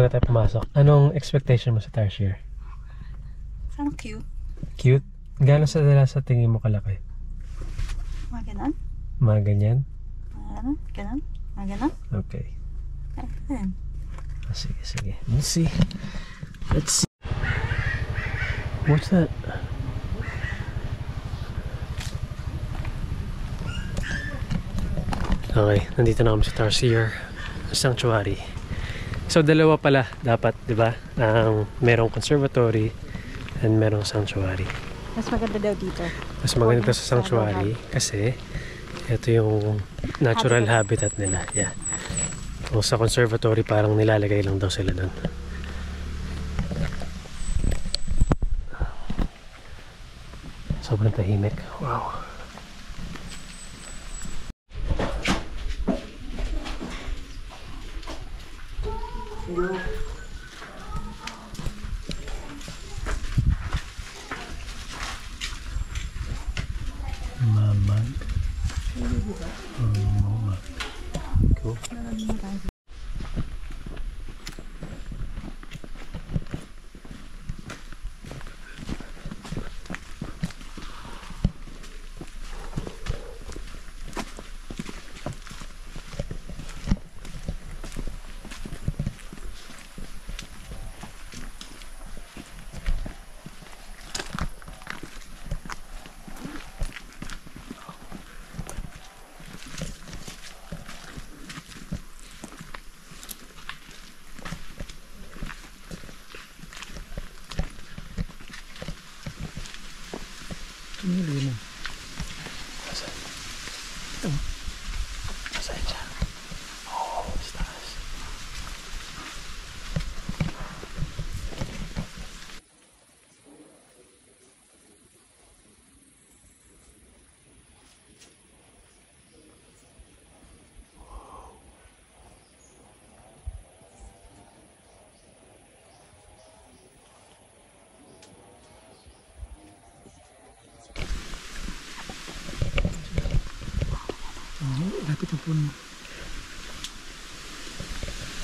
bago tayo pumasok, anong expectation mo sa tarsier? Sana cute. Cute? Gano'n sa tingin mo kalaki? Mga ganon? Mga ganyan? Mga ganon? Ganon? Mga ganon? Okay. Ayan. Sige. Let's see. What's that? Okay, nandito na kami sa Tarsier Sanctuary. So dalawa pala dapat, 'di ba? Merong conservatory and merong sanctuary. Mas maganda daw dito. Mas maganda sa sanctuary kasi ito yung natural habitat nila. Yeah. O sa conservatory parang nilalagay lang daw sila doon. Sobrang tahimik. Wow. Mamag. Cool. Tumili mo. Asan? Ito. Asan siya? Oh, stars. Lapit ang puno.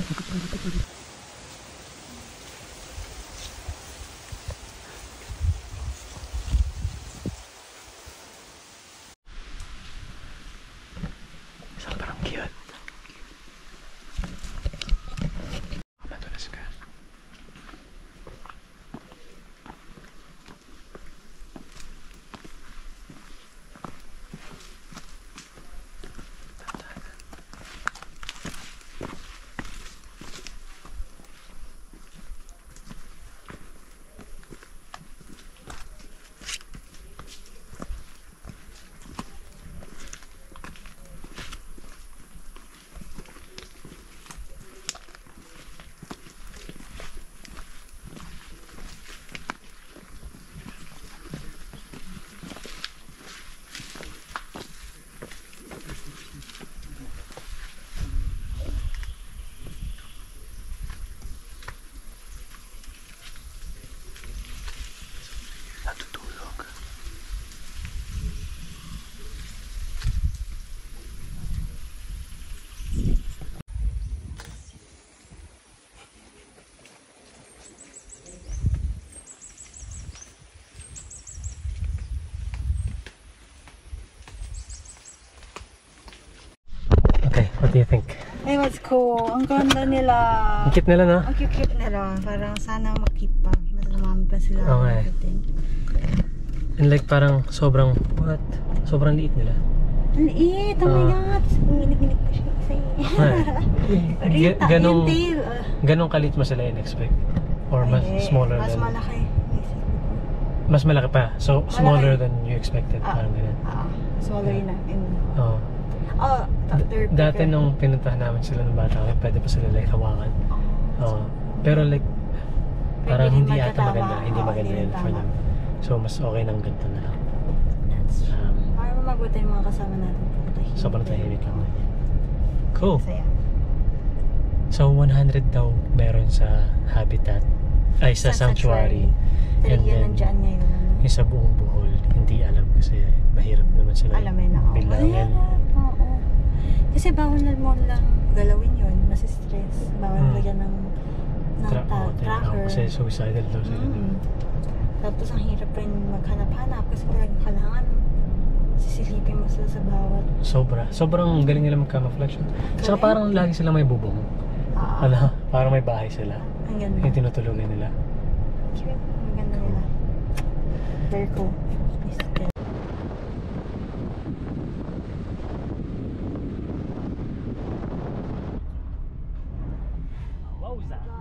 Lapit pa. Sobrang cute. Matulas ka. What do you think? Hey, what's cool? Ang ganda nila. Ang cute nila, no? Ang cute nila. Parang sana makip pa. Mas lumami pa sila. Okay. And like parang sobrang, what? Sobrang liit nila. Ang liit. Oh my God. Nginig-nginig pa siya kasi. Ganong kalit mo sila in-expect? Or mas smaller mas than? malaki. Mas malaki pa? So, Malaki. smaller than you expected? Parang ganun. Smaller na. Oo. Dati nung pinuntahan namin sila ng bata kami, pwede pa sila like hawakan. Pero like parang hindi ata maganda. Hindi maganda yun for them. So mas okay nang ganito na lang. That's true. Para mabuti yung mga kasama natin. Sobrang tahimik lang. Cool. Masaya. So 100 daw meron sa habitat. Ay sa sanctuary. And then nandiyan ngayon. Yung sa buong Bohol, hindi alam kasi mahirap naman sila. Alamin na ako. Bilangin. Oo. Kasi bawal na mo lang galawin yun. Mas stress. Bawal lagyan ng tracker. Kasi suicidal daw sila. Tapos ang hirap rin maghanap-hanap kasi talagang kailangan sisilipin mo sila sa bawat. Sobrang galing nila mag-camouflage. Saka parang lagi sila may bubong. Parang may bahay sila. Ang ganda. Yung tinutulugan nila. Cute. Ang ganda nila. Very cool. Wowza!